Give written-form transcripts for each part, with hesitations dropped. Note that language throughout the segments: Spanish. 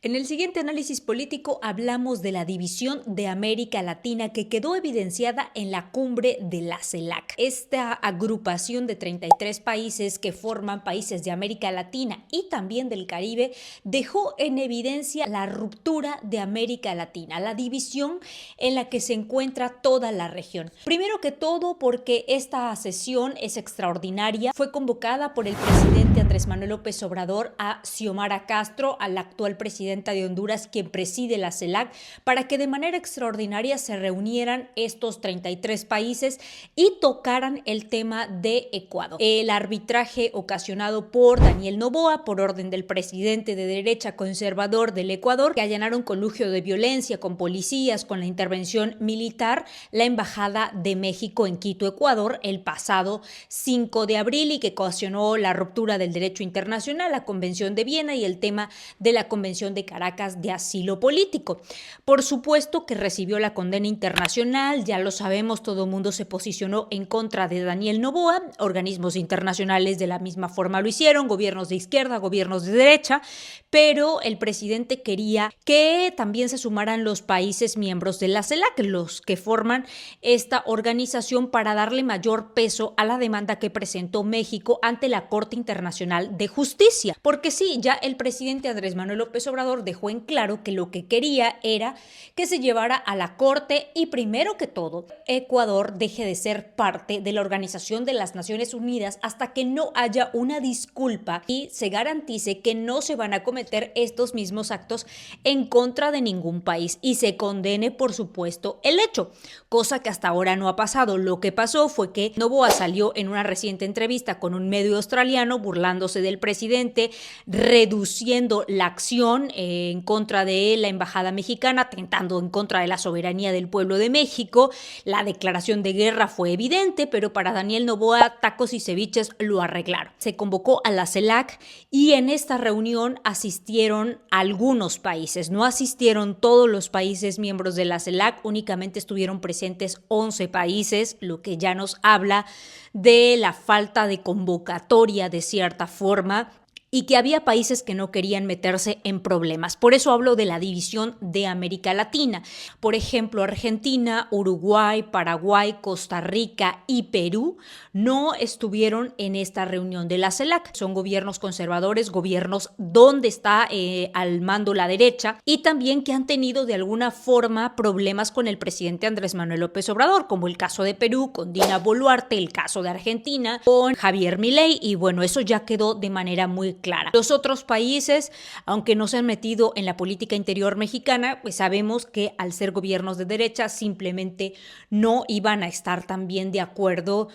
En el siguiente análisis político hablamos de la división de América Latina que quedó evidenciada en la cumbre de la CELAC. Esta agrupación de 33 países que forman países de América Latina y también del Caribe dejó en evidencia la ruptura de América Latina, la división en la que se encuentra toda la región. Primero que todo porque esta sesión es extraordinaria, fue convocada por el presidente Andrés Manuel López Obrador a Xiomara Castro, al actual presidente de Honduras, quien preside la CELAC, para que de manera extraordinaria se reunieran estos 33 países y tocaran el tema de Ecuador. El arbitraje ocasionado por Daniel Noboa, por orden del presidente de derecha conservador del Ecuador, que allanaron con lujo de violencia, con policías, con la intervención militar, la Embajada de México en Quito, Ecuador, el pasado 5 de abril y que ocasionó la ruptura del derecho internacional, la Convención de Viena y el tema de la Convención de Caracas de asilo político. Por supuesto que recibió la condena internacional, ya lo sabemos, todo el mundo se posicionó en contra de Daniel Noboa, organismos internacionales de la misma forma lo hicieron, gobiernos de izquierda, gobiernos de derecha, pero el presidente quería que también se sumaran los países miembros de la CELAC, los que forman esta organización, para darle mayor peso a la demanda que presentó México ante la Corte Internacional de Justicia. Porque sí, ya el presidente Andrés Manuel López Obrador dejó en claro que lo que quería era que se llevara a la Corte y, primero que todo, Ecuador deje de ser parte de la Organización de las Naciones Unidas hasta que no haya una disculpa y se garantice que no se van a cometer estos mismos actos en contra de ningún país y se condene, por supuesto, el hecho, cosa que hasta ahora no ha pasado. Lo que pasó fue que Noboa salió en una reciente entrevista con un medio australiano burlándose del presidente, reduciendo la acción en contra de la embajada mexicana, atentando en contra de la soberanía del pueblo de México. La declaración de guerra fue evidente, pero para Daniel Noboa, tacos y ceviches lo arreglaron. Se convocó a la CELAC y en esta reunión asistieron algunos países. No asistieron todos los países miembros de la CELAC, únicamente estuvieron presentes 11 países, lo que ya nos habla de la falta de convocatoria de cierta forma, y que había países que no querían meterse en problemas. Por eso hablo de la división de América Latina. Por ejemplo, Argentina, Uruguay, Paraguay, Costa Rica y Perú no estuvieron en esta reunión de la CELAC. Son gobiernos conservadores, gobiernos donde está al mando la derecha, y también que han tenido de alguna forma problemas con el presidente Andrés Manuel López Obrador, como el caso de Perú con Dina Boluarte, el caso de Argentina con Javier Milei, y bueno, eso ya quedó de manera muy clara. Los otros países, aunque no se han metido en la política interior mexicana, pues sabemos que al ser gobiernos de derecha simplemente no iban a estar también de acuerdo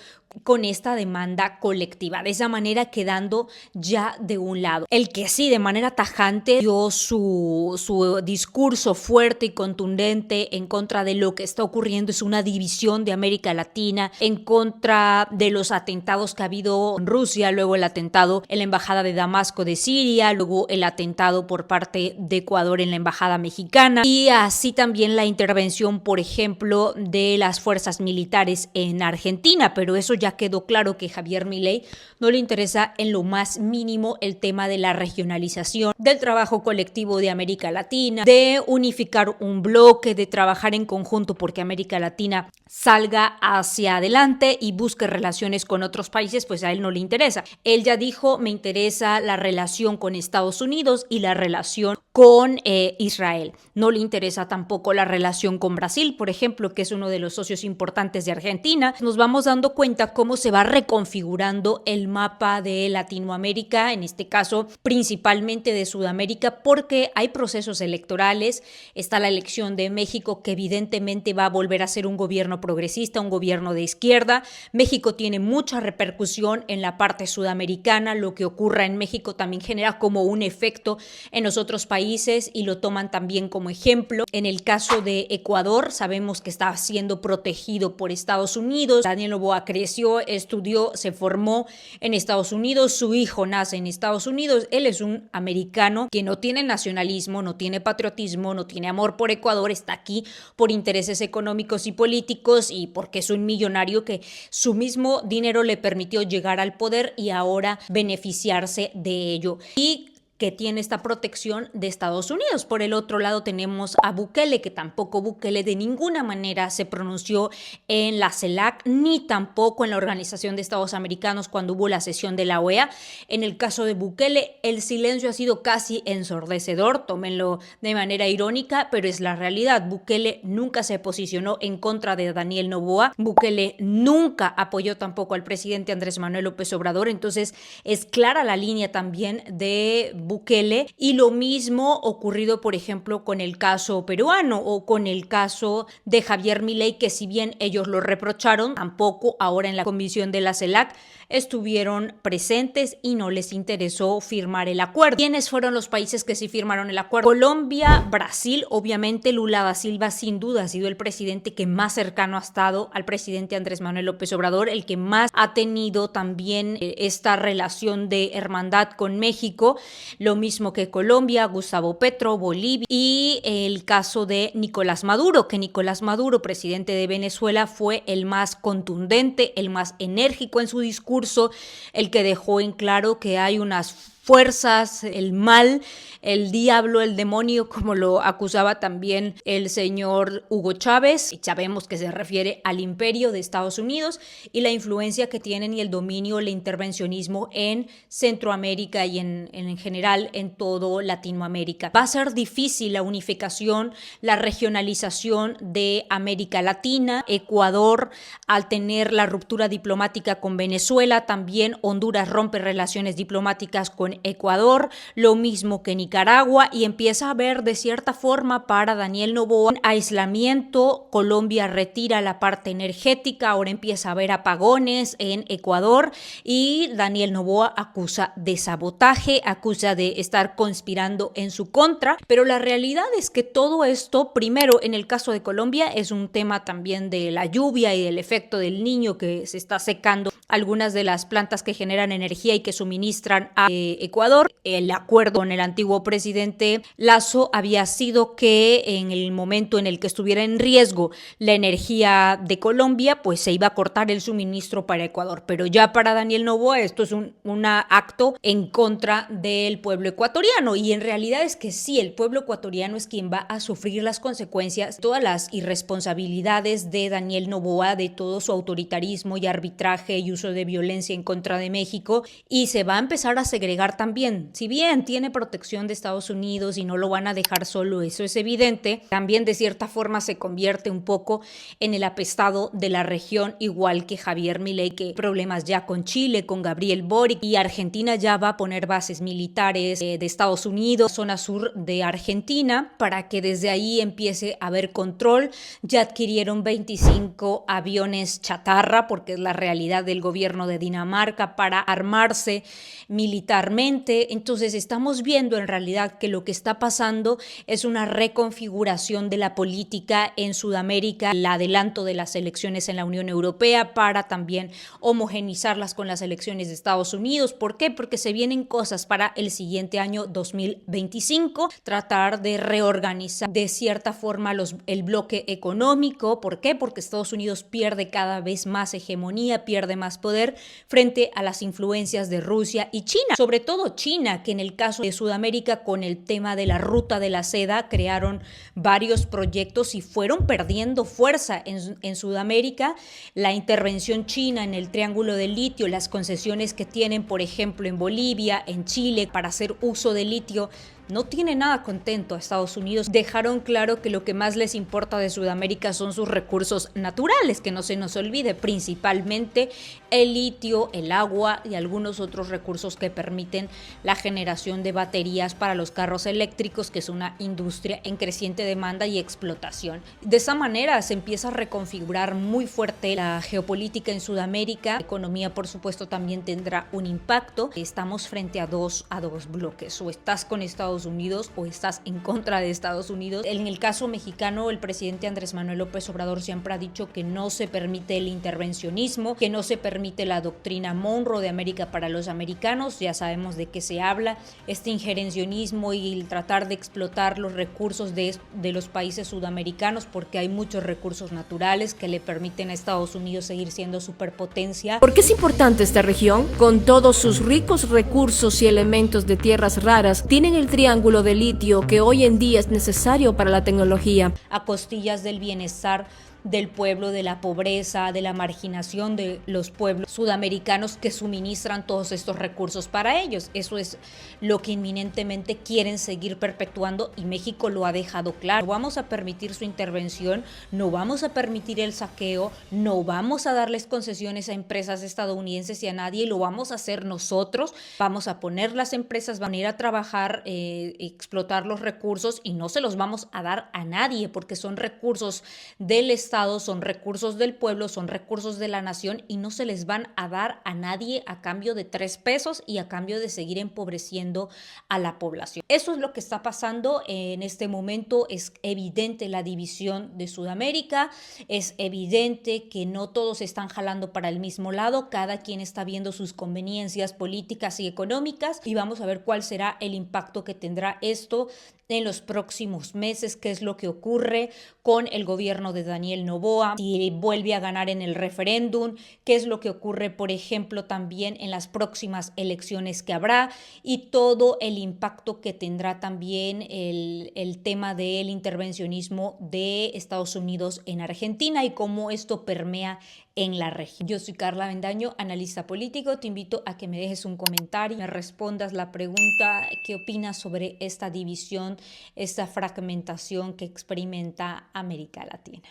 con esta demanda colectiva, de esa manera quedando ya de un lado. El que sí de manera tajante dio su discurso fuerte y contundente en contra de lo que está ocurriendo es una división de América Latina, en contra de los atentados que ha habido en Rusia, luego el atentado en la embajada de Damasco de Siria, luego el atentado por parte de Ecuador en la embajada mexicana, y así también la intervención, por ejemplo, de las fuerzas militares en Argentina, pero eso ya quedó claro que Javier Milei no le interesa en lo más mínimo el tema de la regionalización, del trabajo colectivo de América Latina, de unificar un bloque, de trabajar en conjunto porque América Latina salga hacia adelante y busque relaciones con otros países, pues a él no le interesa. Él ya dijo, me interesa la relación con Estados Unidos y la relación con Israel. No le interesa tampoco la relación con Brasil, por ejemplo, que es uno de los socios importantes de Argentina. Nos vamos dando cuenta cómo se va reconfigurando el mapa de Latinoamérica, en este caso principalmente de Sudamérica, porque hay procesos electorales. Está la elección de México, que evidentemente va a volver a ser un gobierno progresista, un gobierno de izquierda. México tiene mucha repercusión en la parte sudamericana. Lo que ocurra en México también genera como un efecto en los otros países y lo toman también como ejemplo. En el caso de Ecuador, sabemos que está siendo protegido por Estados Unidos. Daniel Noboa creció, estudió, se formó en Estados Unidos, su hijo nace en Estados Unidos. Él es un americano que no tiene nacionalismo, no tiene patriotismo, no tiene amor por Ecuador, está aquí por intereses económicos y políticos y porque es un millonario que su mismo dinero le permitió llegar al poder y ahora beneficiarse de ello. Y que tiene esta protección de Estados Unidos. Por el otro lado tenemos a Bukele, que tampoco Bukele de ninguna manera se pronunció en la CELAC, ni tampoco en la Organización de Estados Americanos cuando hubo la sesión de la OEA. En el caso de Bukele, el silencio ha sido casi ensordecedor, tómenlo de manera irónica, pero es la realidad. Bukele nunca se posicionó en contra de Daniel Noboa, Bukele nunca apoyó tampoco al presidente Andrés Manuel López Obrador, entonces es clara la línea también de Bukele, y lo mismo ocurrido, por ejemplo, con el caso peruano o con el caso de Javier Milei, que si bien ellos lo reprocharon, tampoco ahora en la comisión de la CELAC estuvieron presentes y no les interesó firmar el acuerdo. ¿Quiénes fueron los países que sí firmaron el acuerdo? Colombia, Brasil, obviamente Lula da Silva sin duda ha sido el presidente que más cercano ha estado al presidente Andrés Manuel López Obrador, el que más ha tenido también esta relación de hermandad con México, lo mismo que Colombia, Gustavo Petro, Bolivia, y el caso de Nicolás Maduro, que Nicolás Maduro, presidente de Venezuela, fue el más contundente, el más enérgico en su discurso, el que dejó en claro que hay unas fuerzas, el mal, el diablo, el demonio, como lo acusaba también el señor Hugo Chávez, y sabemos que se refiere al imperio de Estados Unidos y la influencia que tienen y el dominio, el intervencionismo en Centroamérica y en general en todo Latinoamérica. Va a ser difícil la unificación, la regionalización de América Latina. Ecuador, al tener la ruptura diplomática con Venezuela, también Honduras rompe relaciones diplomáticas con Ecuador, lo mismo que Nicaragua, y empieza a haber de cierta forma para Daniel Noboa aislamiento. Colombia retira la parte energética, ahora empieza a haber apagones en Ecuador y Daniel Noboa acusa de sabotaje, acusa de estar conspirando en su contra, pero la realidad es que todo esto, primero en el caso de Colombia, es un tema también de la lluvia y del efecto del Niño, que se está secando algunas de las plantas que generan energía y que suministran a Ecuador. El acuerdo con el antiguo presidente Lasso había sido que en el momento en el que estuviera en riesgo la energía de Colombia, pues se iba a cortar el suministro para Ecuador. Pero ya para Daniel Noboa esto es un acto en contra del pueblo ecuatoriano, y en realidad es que sí, el pueblo ecuatoriano es quien va a sufrir las consecuencias, todas las irresponsabilidades de Daniel Noboa, de todo su autoritarismo y arbitraje y uso de violencia en contra de México, y se va a empezar a segregar también. Si bien tiene protección de Estados Unidos y no lo van a dejar solo, eso es evidente, también de cierta forma se convierte un poco en el apestado de la región, igual que Javier Milei, que problemas ya con Chile, con Gabriel Boric, y Argentina ya va a poner bases militares de Estados Unidos, zona sur de Argentina, para que desde ahí empiece a haber control. Ya adquirieron 25 aviones chatarra, porque es la realidad del gobierno de Dinamarca, para armarse militarmente. Entonces estamos viendo en realidad que lo que está pasando es una reconfiguración de la política en Sudamérica, el adelanto de las elecciones en la Unión Europea para también homogenizarlas con las elecciones de Estados Unidos. ¿Por qué? Porque se vienen cosas para el siguiente año 2025, tratar de reorganizar de cierta forma el bloque económico. ¿Por qué? Porque Estados Unidos pierde cada vez más hegemonía, pierde más poder frente a las influencias de Rusia y China, sobre todo China, que en el caso de Sudamérica con el tema de la ruta de la seda crearon varios proyectos y fueron perdiendo fuerza en Sudamérica. La intervención china en el Triángulo del Litio, las concesiones que tienen, por ejemplo, en Bolivia, en Chile, para hacer uso de litio, no tiene nada contento a Estados Unidos. Dejaron claro que lo que más les importa de Sudamérica son sus recursos naturales, que no se nos olvide, principalmente el litio, el agua y algunos otros recursos que permiten la generación de baterías para los carros eléctricos, que es una industria en creciente demanda y explotación. De esa manera se empieza a reconfigurar muy fuerte la geopolítica en Sudamérica. La economía, por supuesto, también tendrá un impacto. Estamos frente a dos bloques: o estás con Estados Estados Unidos o estás en contra de Estados Unidos. En el caso mexicano, el presidente Andrés Manuel López Obrador siempre ha dicho que no se permite el intervencionismo, que no se permite la doctrina Monroe de América para los americanos. Ya sabemos de qué se habla, este injerencionismo y el tratar de explotar los recursos de los países sudamericanos, porque hay muchos recursos naturales que le permiten a Estados Unidos seguir siendo superpotencia. ¿Por qué es importante esta región? Con todos sus ricos recursos y elementos de tierras raras, tienen el triángulo de litio que hoy en día es necesario para la tecnología. A costillas del bienestar del pueblo, de la pobreza, de la marginación de los pueblos sudamericanos que suministran todos estos recursos para ellos. Eso es lo que inminentemente quieren seguir perpetuando y México lo ha dejado claro. No vamos a permitir su intervención, no vamos a permitir el saqueo, no vamos a darles concesiones a empresas estadounidenses y a nadie, lo vamos a hacer nosotros. Vamos a poner las empresas, van a ir a trabajar, explotar los recursos y no se los vamos a dar a nadie porque son recursos del Estado, son recursos del pueblo, son recursos de la nación y no se les van a dar a nadie a cambio de 3 pesos y a cambio de seguir empobreciendo a la población. Eso es lo que está pasando en este momento. Es evidente la división de Sudamérica, es evidente que no todos están jalando para el mismo lado, cada quien está viendo sus conveniencias políticas y económicas y vamos a ver cuál será el impacto que tendrá esto en los próximos meses, qué es lo que ocurre con el gobierno de Daniel Noboa, si vuelve a ganar en el referéndum, qué es lo que ocurre, por ejemplo, también en las próximas elecciones que habrá y todo el impacto que tendrá también el tema del intervencionismo de Estados Unidos en Argentina y cómo esto permea en la región. Yo soy Carla Avendaño, analista político. Te invito a que me dejes un comentario, me respondas la pregunta, ¿qué opinas sobre esta división, esta fragmentación que experimenta América Latina?